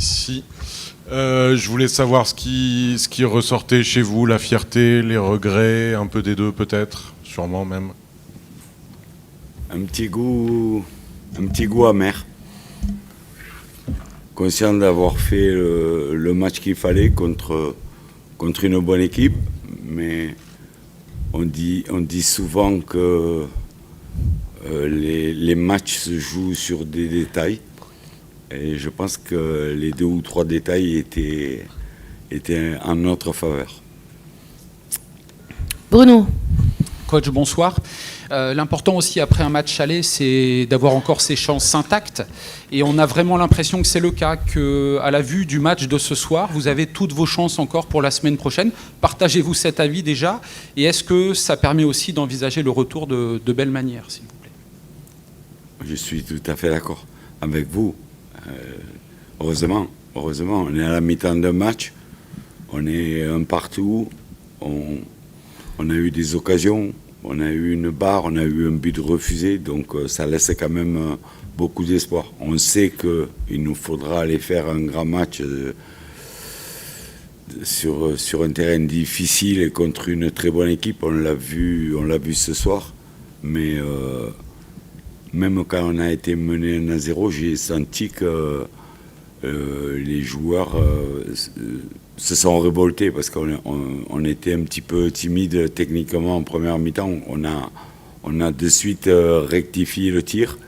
ici. Je voulais savoir ce qui ressortait chez vous, la fierté, les regrets, un peu des deux peut-être, sûrement même. Un petit goût amer. Conscient d'avoir fait le match qu'il fallait contre une bonne équipe, mais on dit souvent que les matchs se jouent sur des détails. Et je pense que les 2 ou 3 détails étaient en notre faveur. Bruno. Coach, bonsoir. L'important aussi après un match aller, c'est d'avoir encore ses chances intactes. Et on a vraiment l'impression que c'est le cas, qu'à la vue du match de ce soir, vous avez toutes vos chances encore pour la semaine prochaine. Partagez-vous cet avis déjà? Et est-ce que ça permet aussi d'envisager le retour de belle manière, s'il vous plaît? Je suis tout à fait d'accord avec vous. Heureusement, on est à la mi-temps d'un match, on est un partout, on a eu des occasions, on a eu une barre, on a eu un but refusé, donc ça laisse quand même beaucoup d'espoir. On sait qu'il nous faudra aller faire un grand match sur un terrain difficile et contre une très bonne équipe, on l'a vu ce soir, mais même quand on a été mené 1-0, j'ai senti que les joueurs se sont révoltés parce qu'on était un petit peu timide techniquement en première mi-temps. On a de suite rectifié le tir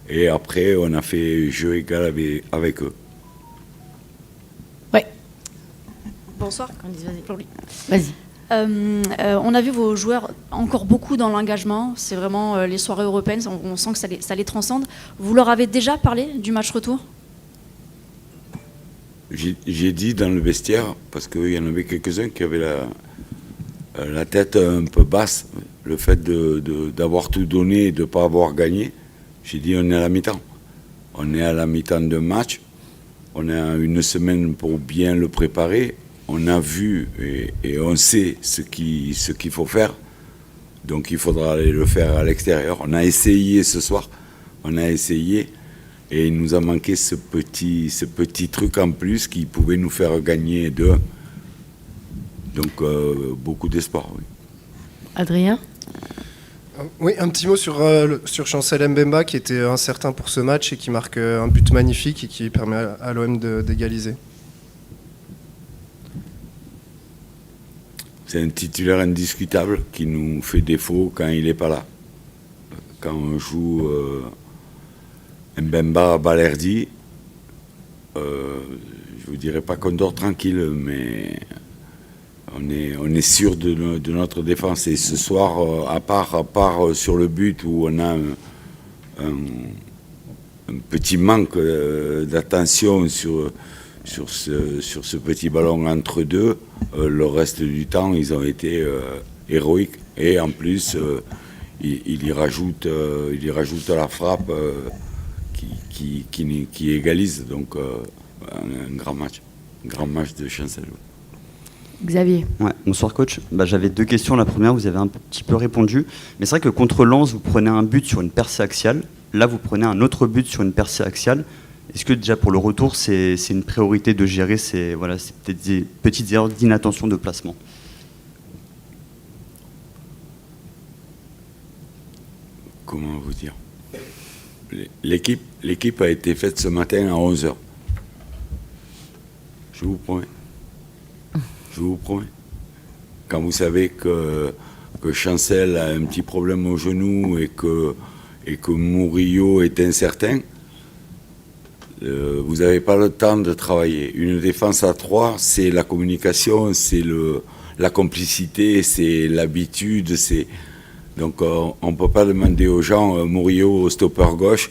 et après on a fait jeu égal avec eux. Ouais. Bonsoir. Vas-y. On a vu vos joueurs encore beaucoup dans l'engagement. C'est vraiment les soirées européennes. On sent que ça les transcende. Vous leur avez déjà parlé du match retour? J'ai dit dans le vestiaire, parce qu'il y en avait quelques-uns qui avaient la tête un peu basse, le fait d'avoir tout donné et de ne pas avoir gagné. J'ai dit on est à la mi-temps. On est à la mi-temps d'un match. On a une semaine pour bien le préparer. On a vu et on sait ce qu'il faut faire. Donc il faudra aller le faire à l'extérieur. On a essayé ce soir. Et il nous a manqué ce petit truc en plus qui pouvait nous faire gagner 2-1. Donc beaucoup d'espoir, oui. Adrien? Oui, un petit mot sur Chancel Mbemba qui était incertain pour ce match et qui marque un but magnifique et qui permet à l'OM d'égaliser. C'est un titulaire indiscutable qui nous fait défaut quand il n'est pas là. Quand on joue Mbemba, Balerdi, je ne vous dirais pas qu'on dort tranquille, mais on est sûr de notre défense. Et ce soir, à part sur le but où on a un petit manque d'attention sur ce petit ballon entre deux, le reste du temps, ils ont été héroïques. Et en plus, il y rajoute la frappe qui égalise. Donc, un grand match de Chancel. Xavier. Ouais, bonsoir coach. J'avais 2 questions. La première, vous avez un petit peu répondu. Mais c'est vrai que contre Lens, vous prenez un but sur une percée axiale. Là, vous prenez un autre but sur une percée axiale. Est-ce que déjà pour le retour, c'est une priorité de gérer ces peut-être des petites erreurs d'inattention de placement? Comment vous dire? L'équipe a été faite ce matin à 11h. Je vous promets. Quand vous savez que Chancel a un petit problème au genou et que Murillo est incertain, vous n'avez pas le temps de travailler. Une défense à 3, c'est la communication, c'est la complicité, c'est l'habitude. Donc on ne peut pas demander aux gens, Murillo au stopper gauche,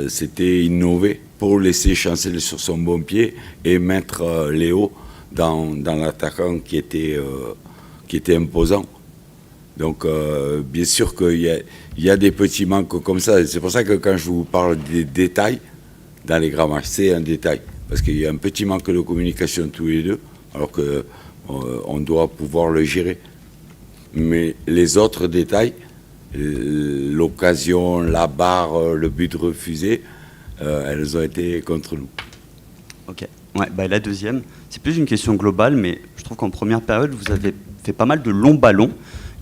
c'était innover pour laisser Chancel sur son bon pied et mettre Léo dans l'attaquant qui était imposant. Donc bien sûr qu'il y a des petits manques comme ça. C'est pour ça que quand je vous parle des détails dans les grands matchs, c'est un détail. Parce qu'il y a un petit manque de communication tous les deux, alors qu'on doit pouvoir le gérer. Mais les autres détails, l'occasion, la barre, le but refusé, elles ont été contre nous. Ok. Ouais, bah, la deuxième, c'est plus une question globale, mais je trouve qu'en première période, vous avez fait pas mal de longs ballons.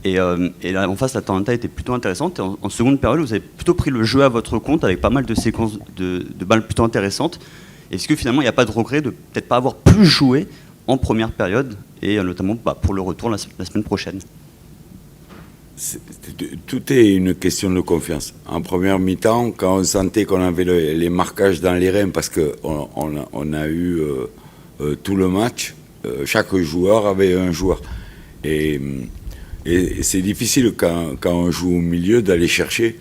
Et là, en face, la Atalanta était plutôt intéressante. Et en seconde période, vous avez plutôt pris le jeu à votre compte avec pas mal de séquences de balles plutôt intéressantes. Est-ce que finalement, il n'y a pas de regret de peut-être pas avoir plus joué en première période, et notamment pour le retour la semaine prochaine? Tout est une question de confiance. En première mi-temps, quand on sentait qu'on avait les marquages dans les reins, parce qu'on a eu tout le match, chaque joueur avait un joueur. Et c'est difficile quand on joue au milieu d'aller chercher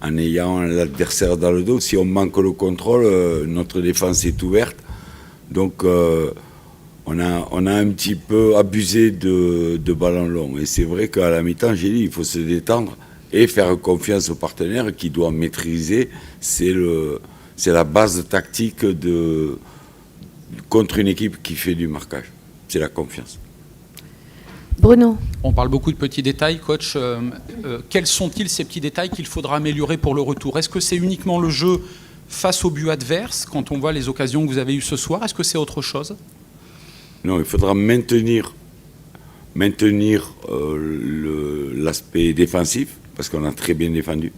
en ayant l'adversaire dans le dos. Si on manque le contrôle, notre défense est ouverte. Donc on a un petit peu abusé de ballons longs. Et c'est vrai qu'à la mi-temps, j'ai dit, il faut se détendre et faire confiance au partenaire qui doit maîtriser. C'est la base tactique contre une équipe qui fait du marquage. C'est la confiance. Bruno. On parle beaucoup de petits détails, coach. Quels sont-ils ces petits détails qu'il faudra améliorer pour le retour? Est-ce que c'est uniquement le jeu face au but adverse, quand on voit les occasions que vous avez eues ce soir? Est-ce que c'est autre chose? Non, il faudra maintenir l'aspect défensif, parce qu'on a très bien défendu,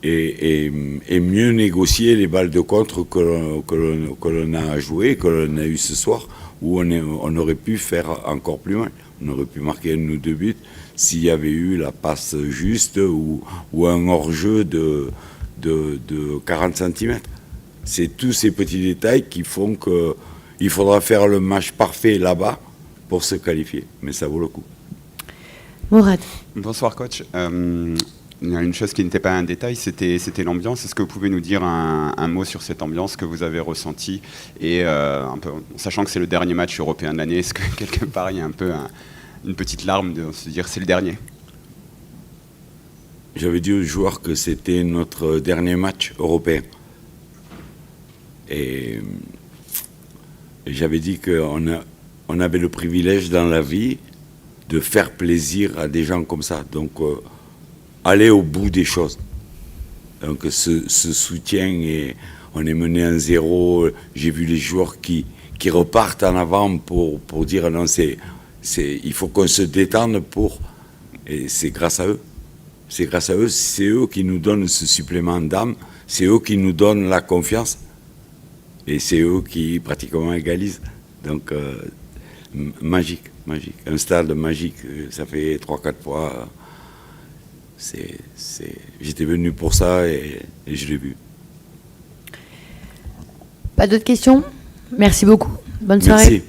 et mieux négocier les balles de contre que l'on a joué, que l'on a eu ce soir, où on aurait pu faire encore plus loin. On aurait pu marquer un ou deux buts s'il y avait eu la passe juste ou un hors-jeu de 40 cm. C'est tous ces petits détails qui font qu'il faudra faire le match parfait là-bas pour se qualifier. Mais ça vaut le coup. Mourad. Bonsoir coach. Il y a une chose qui n'était pas un détail, c'était l'ambiance. Est-ce que vous pouvez nous dire un mot sur cette ambiance que vous avez ressentie, et un peu, sachant que c'est le dernier match européen de l'année, est-ce que quelque part il y a un peu une petite larme de se dire c'est le dernier? J'avais dit aux joueurs que c'était notre dernier match européen. Et j'avais dit qu'on avait le privilège dans la vie de faire plaisir à des gens comme ça. Donc, aller au bout des choses. Donc, ce soutien, et on est mené 1-0. J'ai vu les joueurs qui repartent en avant pour dire non, il faut qu'on se détende et c'est grâce à eux. C'est grâce à eux, c'est eux qui nous donnent ce supplément d'âme, c'est eux qui nous donnent la confiance, et c'est eux qui pratiquement égalisent. Donc, magique. Un stade magique, ça fait 3-4 fois. J'étais venu pour ça et je l'ai vu. Pas d'autres questions? Merci beaucoup. Bonne soirée. Merci.